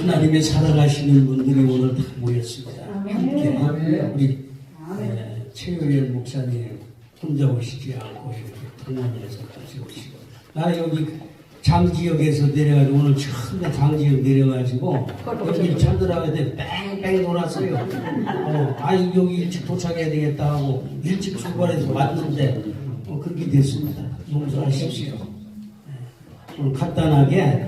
하나님의 살아가시는 분들이 오늘 다 모였습니다. 함께 우리 최효연 목사님 혼자 오시지 않고 이렇게 동안에서 같이 오시고, 나 여기 장지역에서 내려가지고 오늘 처음에 장지역 내려가지고 여기 천들하게 뺑뺑 돌았어요. 아니 여기 일찍 도착해야 되겠다 하고 일찍 출발해서 왔는데 그렇게 됐습니다. 용서하십시오. 오늘 간단하게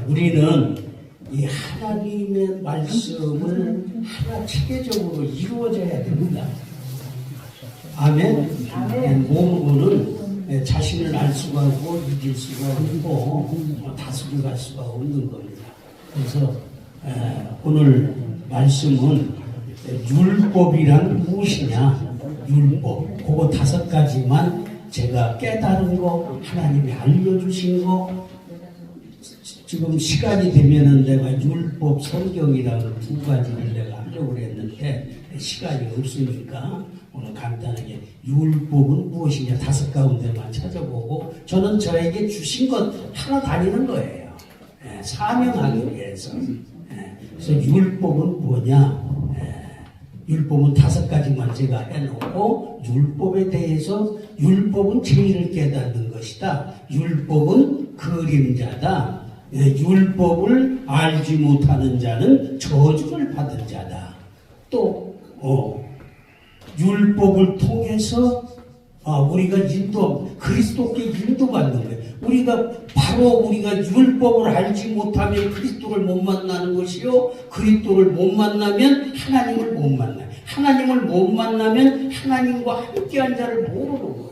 우리는 이 하나님의 말씀을 하나 체계적으로 이루어져야 됩니다. 아멘. 몸으로는 자신을 알 수가 없고 이길 수가 없고 다스려갈 수가 없는 겁니다. 그래서 오늘 말씀은 율법이란 무엇이냐, 율법, 그거 5가지만 제가 깨달은 거, 하나님이 알려주신 거, 지금 시간이 되면은 내가 율법 성경이라는 2가지를 내가 하려고 그랬는데 시간이 없으니까 오늘 간단하게 율법은 무엇이냐 5 가운데만 찾아보고, 저는 저에게 주신 것 하나 다니는 거예요. 사명하기 위해서. 그래서 율법은 뭐냐, 율법은 5가지만 제가 해놓고, 율법에 대해서 율법은 진리를 깨닫는 것이다, 율법은 그림자다, 율법을 알지 못하는 자는 저주를 받은 자다, 또 율법을 통해서 우리가 그리스도께 인도받는 거예요. 우리가 율법을 알지 못하면 그리스도를 못 만나는 것이요, 그리스도를 못 만나면 하나님을 못 만나요. 하나님을 못 만나면 하나님과 함께한 자를 모르는 거예요.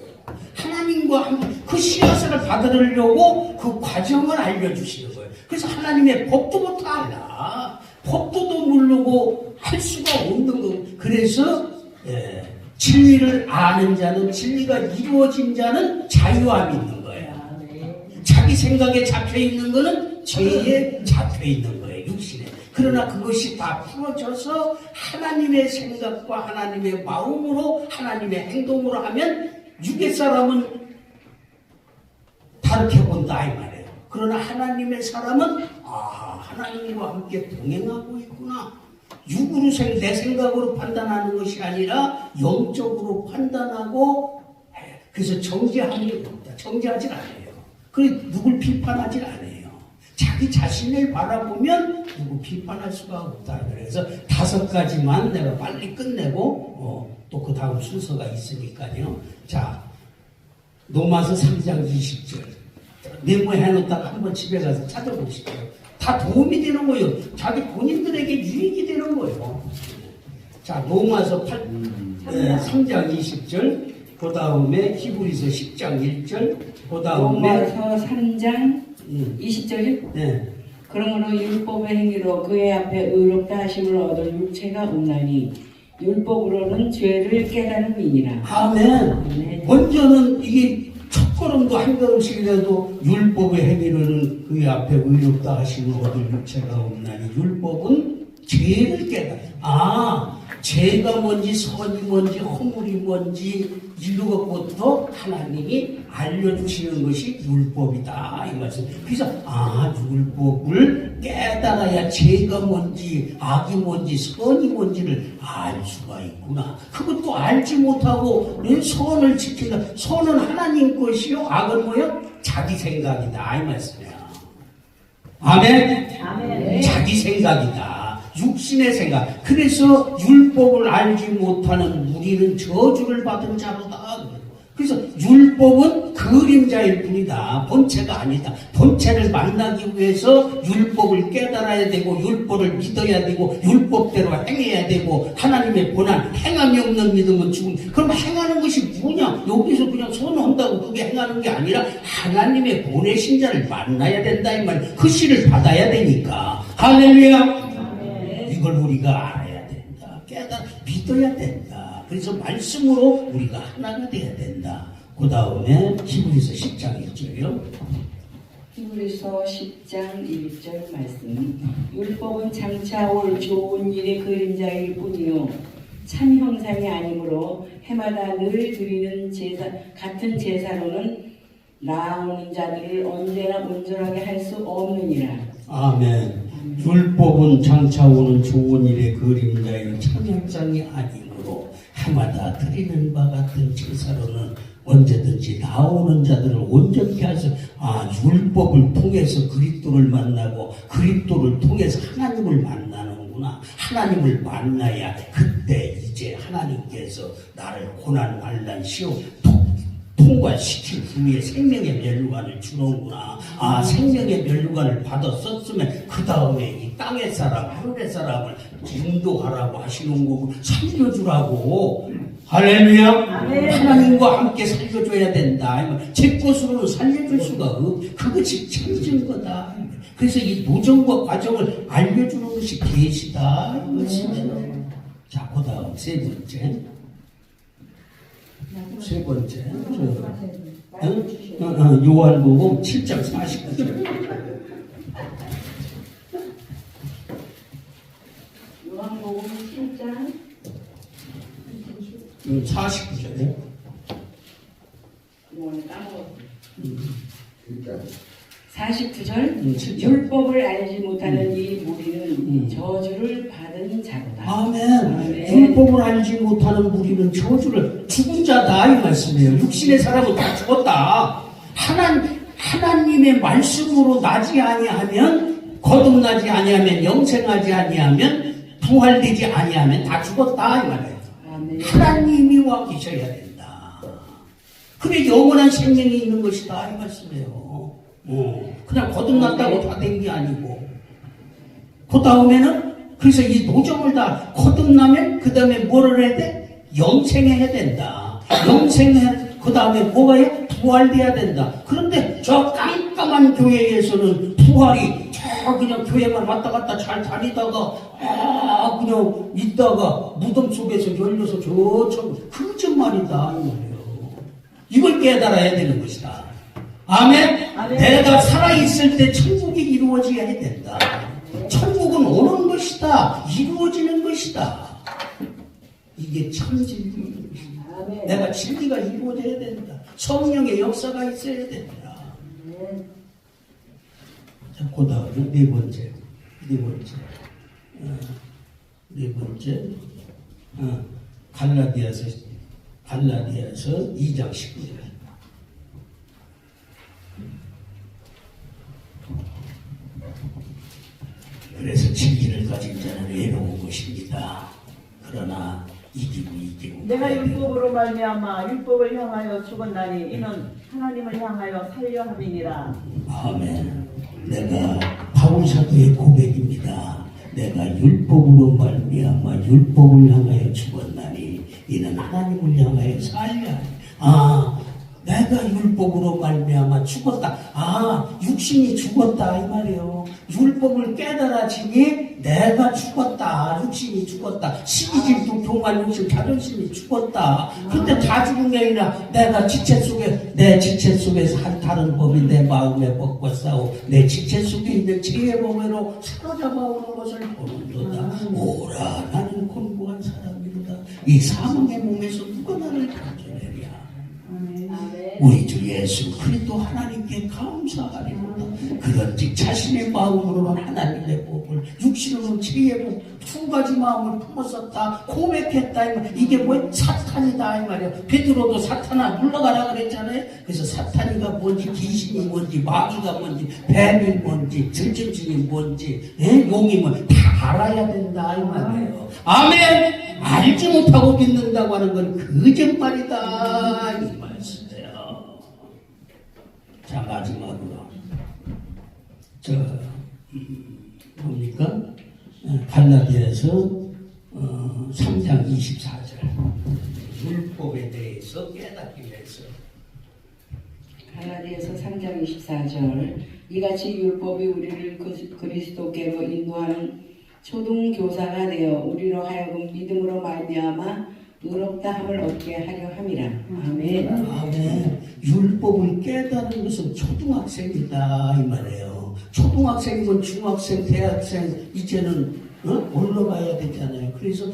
하나님과 함께 그 씨앗을 받으려고 그 과정을 알려주시는 거예요. 그래서 하나님의 법도부터 알아. 법도도 모르고 할 수가 없는 거예요. 그래서 진리를 아는 자는, 진리가 이루어진 자는 자유함이 있는 거예요. 자기 생각에 잡혀있는 거는 죄에 잡혀있는 거예요, 육신에. 그러나 그것이 다 풀어져서 하나님의 생각과 하나님의 마음으로, 하나님의 행동으로 하면 육의 사람은 다르게 본다 이 말이에요. 그러나 하나님의 사람은 하나님과 함께 동행하고 있구나. 육으로 내 생각으로 판단하는 것이 아니라 영적으로 판단하고 해. 그래서 정죄함이 없다. 정죄하지 않아요. 그래서 누굴 비판하지 않아요. 자기 자신을 바라보면 누구 비판할 수가 없다. 그래서 5가지만 내가 빨리 끝내고 또 그 다음 순서가 있으니까요. 자, 로마서 3장 20절 메모해놓다가 한번 집에 가서 찾아보시죠. 다 도움이 되는 거예요. 자기 본인들에게 유익이 되는 거예요. 자, 로마서 3장 20절, 그 다음에 히브리서 10장 1절, 그 다음에 로마서 3장 20절이요? 네. 그러므로 율법의 행위로 그의 앞에 의롭다 하심을 얻을 육체가 없나니 율법으로는 죄를 깨달음이니라. 아멘. 먼저는 이게 첫걸음도 한 걸음씩이라도 율법의 행위로는 그의 앞에 의롭다 하심을 얻을 육체가 없나니, 율법은 죄를 깨달아. 죄가 뭔지 선이 뭔지 허물이 뭔지 이런 것부터 하나님이 알려주시는 것이 율법이다 이 말씀. 그래서 율법을 깨달아야 죄가 뭔지 악이 뭔지 선이 뭔지를 알 수가 있구나. 그것도 알지 못하고 선을 지키다. 선은 하나님 것이요, 악은 뭐요? 자기 생각이다 이 말씀이야. 아멘. 자기 생각이다. 육신의 생각. 그래서 율법을 알지 못하는 우리는 저주를 받은 자로다. 그래서 율법은 그림자일 뿐이다. 본체가 아니다. 본체를 만나기 위해서 율법을 깨달아야 되고, 율법을 믿어야 되고, 율법대로 행해야 되고, 하나님의 본안, 행함이 없는 믿음은 죽음. 그럼 행하는 것이 뭐냐? 여기서 그냥 선언한다고 그게 행하는 게 아니라 하나님의 보내신 자를 만나야 된다 이 말. 그 씨를 받아야 되니까. 할렐루야. 이걸 우리가 알아야 된다. 믿어야 된다. 그래서 말씀으로 우리가 하나가 돼야 된다. 그 다음에 히브리서 10장 1절이요. 히브리서 10장 1절 말씀. 율법은 장차 올 좋은 일의 그림자일 뿐이요 참 형상이 아니므로 해마다 늘 드리는 같은 제사로는 나아오는 자들을 언제나 온전하게 할 수 없느니라. 아멘. 율법은 장차 오는 좋은 일의 그림자의 청약장이 아니므로 해마다 드리는 바 같은 제사로는 언제든지 나오는 자들을 온전케 하셔. 율법을 통해서 그리스도를 만나고 그리스도를 통해서 하나님을 만나는구나. 하나님을 만나야 그때 이제 하나님께서 나를 고난 환난 시험 통과시킨 후에 생명의 면류관을 주는구나. 생명의 면류관을 받아 썼으면 그 다음에 이 땅의 사람, 하늘의 사람을 인도하라고 하시는 거고 살려주라고. 할렐루야. 하나님과 함께 살려줘야 된다. 제 것으로는 살려줄 수가 그것이 참진 거다. 그래서 이 노정과 과정을 알려주는 것이 계시다. 자, 그 다음 세 번째. 요한복음 7장 49절. 요한복음 7장 49절에 이거는 까먹었어. 49절 7절. 율법을 알지 못하는 이 무리는 저주를 받은 자로다. 아멘. 율법을 알지 못하는 무리는 저주를 죽은 자다 이 말씀이에요. 육신의 사람은 다 죽었다. 하나님의 말씀으로 나지 아니하면 거듭나지 아니하면 영생하지 아니하면 부활되지 아니하면 다 죽었다 이 말이에요. 아멘. 하나님이 와 계셔야 된다. 그래 영원한 생명이 있는 것이다 이 말씀이에요. 그냥 거듭났다고 다 된 게 아니고 그 다음에는 그래서 이 노정을 다 거듭나면 그 다음에 뭐를 해야 돼? 영생해야 된다. 그 다음에 뭐가 해? 부활돼야 된다. 그런데 저 깜깜한 교회에서는 부활이 그냥 교회만 왔다 갔다 잘 다니다가 그냥 있다가 무덤 속에서 열려서 저처럼 거짓말이다 이 말이에요. 이걸 깨달아야 되는 것이다. 아멘. 내가 살아있을 때 천국이 이루어져야 된다. 천국은 오는 것이다. 이루어지는 것이다. 이게 참 진리입니다. 내가 진리가 이루어져야 된다. 성령의 역사가 있어야 된다. 자, 그 다음에 네 번째. 갈라디아서 2장 19절. 그래서 진리를 가진 자는 외로운 것입니다. 그러나 이기고 내가 율법으로 말미암아 율법을 향하여 죽었나니 이는 하나님을 향하여 살려 함이니라. 아멘. 내가 바울 사도의 고백입니다. 내가 율법으로 말미암아 율법을 향하여 죽었나니 이는 하나님을 향하여 살려. 내가 율법으로 말미암아 죽었다. 육신이 죽었다 이 말이에요. 율법을 깨달아지니 내가 죽었다. 육신이 죽었다. 시기질투, 교만, 욕심, 자존심이 죽었다. 근데 다 죽은 게 아니라 내가 내 지체 속에서 한 다른 법이 내 마음에 벗고 싸워 내 지체 속에 있는 죄의 범위로 사로잡아오는 것을 보는도다. 오라 나는 곤고한 사람이로다. 이 사망의 몸에서 누가 나를 건져내랴. 우리 주 예수 그리스도 하나님께 감사하리로다. 그런즉 자신의 마음으로는 하나님의 법을 육신으로는 죄의 법 두 가지 마음을 품었었다 고백했다 이 말. 이게 뭐야? 사탄이다 이 말이야. 베드로도 사탄아 물러가라 그랬잖아요. 그래서 사탄이가 뭔지 귀신이 뭔지 마귀가 뭔지 뱀이 뭔지 들짐승이 뭔지 용이 뭔지 다 알아야 된다 이 말이에요. 아멘. 알지 못하고 믿는다고 하는 건 거짓말이다 이 말씀이에요. 자, 마지막으로 뭡니까? 갈라디아서 3장 24절 율법에 대해서 깨닫기 위해서. 갈라디아서 3장 24절 이같이 율법이 우리를 그리스도께로 인도하는 초등교사가 되어 우리로 하여금 믿음으로 말미암아 의롭다함을 얻게 하려 함이라. 아멘. 아멘. 율법을 깨닫는 것은 초등학생이다 이 말이에요. 초등학생이면 중학생, 대학생 이제는 올라가야 되잖아요. 그래서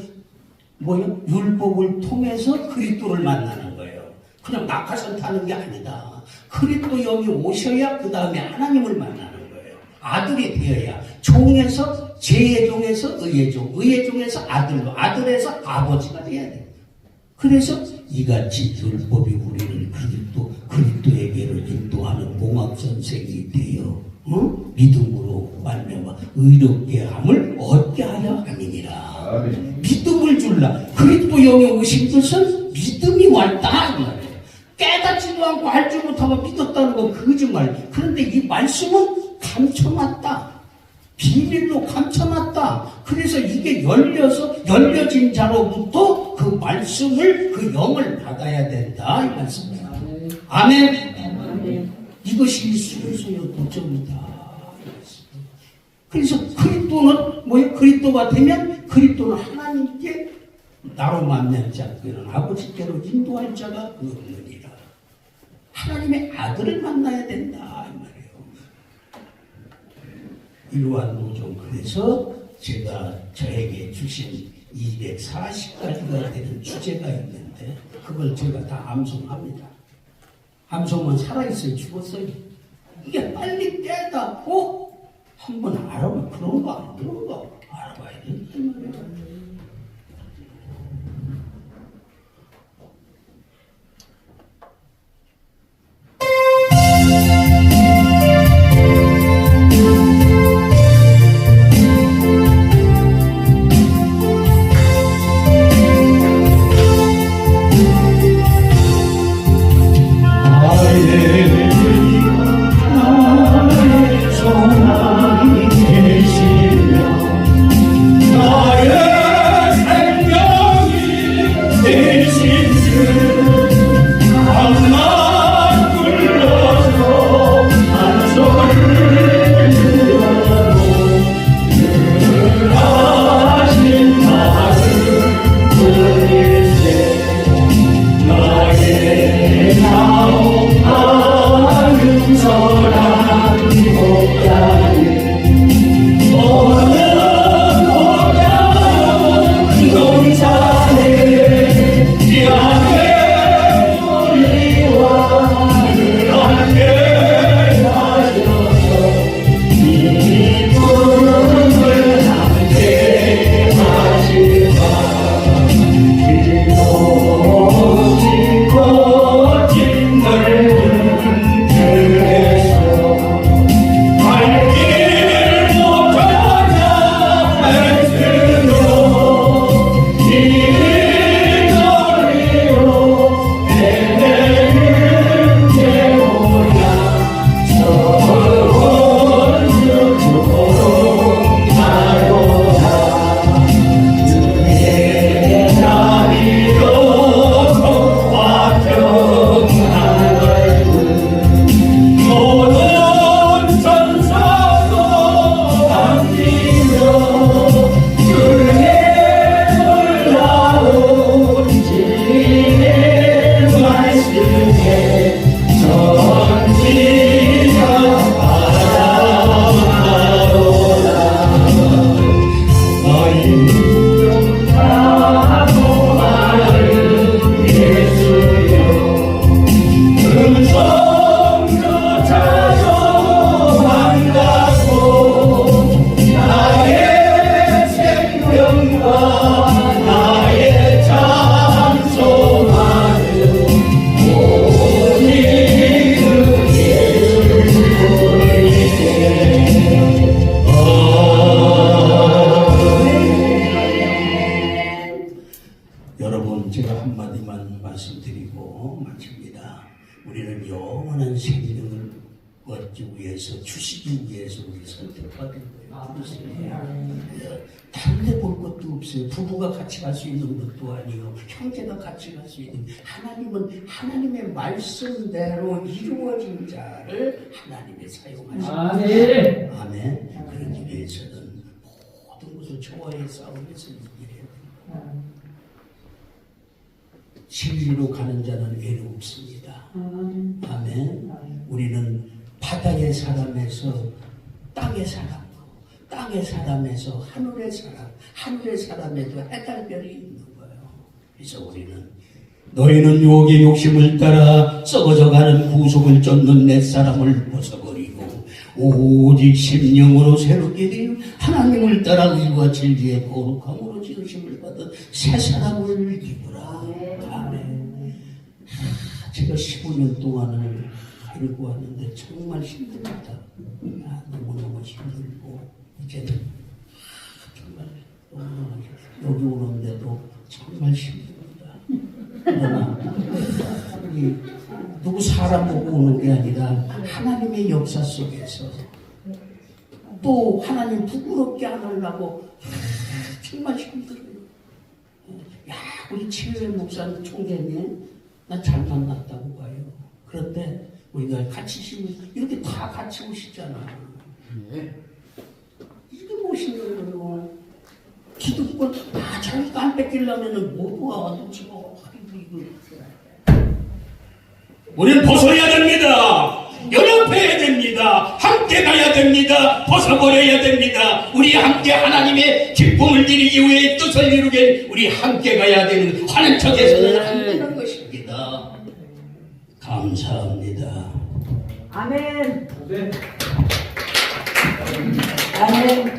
뭐요? 율법을 통해서 그리스도를 만나는 거예요. 그냥 낙하산 타는 게 아니다. 그리스도 여기 오셔야 그 다음에 하나님을 만나는 거예요. 아들이 되어야 종에서 제의 종에서 의의 종, 의의 종에서 아들로, 아들에서 아버지가 돼야 돼. 그래서 이같이 율법이 우리를 그리스도에게로 인도하는 공학 선생이 되어 믿음으로 말미암아 의롭게 함을 얻게 하려 함이니라. 믿음을 줄라. 그리스도 영에 오신 것은 믿음이 왔다 이 말이에요. 깨닫지도 않고 알 줄 못하고 믿었다는 건 거짓말. 그런데 이 말씀은 감춰놨다. 비밀로 감춰놨다. 그래서 이게 열려진 자로부터 그 말씀을, 그 영을 받아야 된다 이 말씀입니다. 아멘. 이것이 수요소요 도점이다. 그래서 그리스도는 뭐예요? 그리스도가 되면 그리스도는 하나님께 나로 만나지 않고는 아버지께로 인도할 자가 없느니라. 하나님의 아들을 만나야 된다 이 말이에요. 이러한 노정. 그래서 제가 저에게 주신 240가지가 되는 주제가 있는데 그걸 제가 다 암송합니다. 암송은 살아있어요? 죽었어요? 이게 빨리 깨닫고 한번 알아보면 그런 거 안 그런 거 알아봐야 된단 말이에요. 다른 데 볼 것도 없어요. 부부가 같이 갈 수 있는 것도 아니고 형제가 같이 갈 수 있는. 하나님은 하나님의 말씀대로 이루어진 자를 하나님이 사용하십니다. 아멘. 아멘. 그러기 위해서는 모든 것을 저와의 싸움에서 이기래요. 진리로 가는 자는 외롭습니다. 아멘. 우리는 바다의 사람에서 땅의 사람, 땅의 사람에서 하늘의 사람, 하늘의 사람에도 해달별이 있는 거예요. 그래서 우리는 너희는 유혹의 욕심을 따라 썩어져가는 구속을 쫓는 내 사람을 벗어버리고 오직 심령으로 새롭게 되어 하나님을 따라 의와 진리의 거룩함으로 지으심을 받은 새 사람을 입으라. 아멘. 제가 15년 동안을 살고 왔는데 정말 힘듭니다. 너무너무 힘들고 이제는 정말 여기 오는데도 정말 힘듭니다. 그러나 누구 사람 보고 오는 게 아니라 하나님의 역사 속에서 또 하나님 부끄럽게 안 하려고 정말 힘들어요. 야, 우리 최회 목사님 총재님 난 잘 만났다고 봐요. 그런데 우리가 같이 이렇게 다 같이 오시잖아. 이게 무엇인 거예요? 기득권 다 자기가 안 뺏기려면은 뭐 도와주고 이거. 우리는 벗어야 됩니다. 연합해야 됩니다. 함께 가야 됩니다. 벗어버려야 됩니다. 우리 함께 하나님의 기쁨을 드리기 위해 뜻을 이루게 우리 함께 가야 되는 하는 척에서는 안 되는 것입니다. 감사합니다. 아멘. 아멘.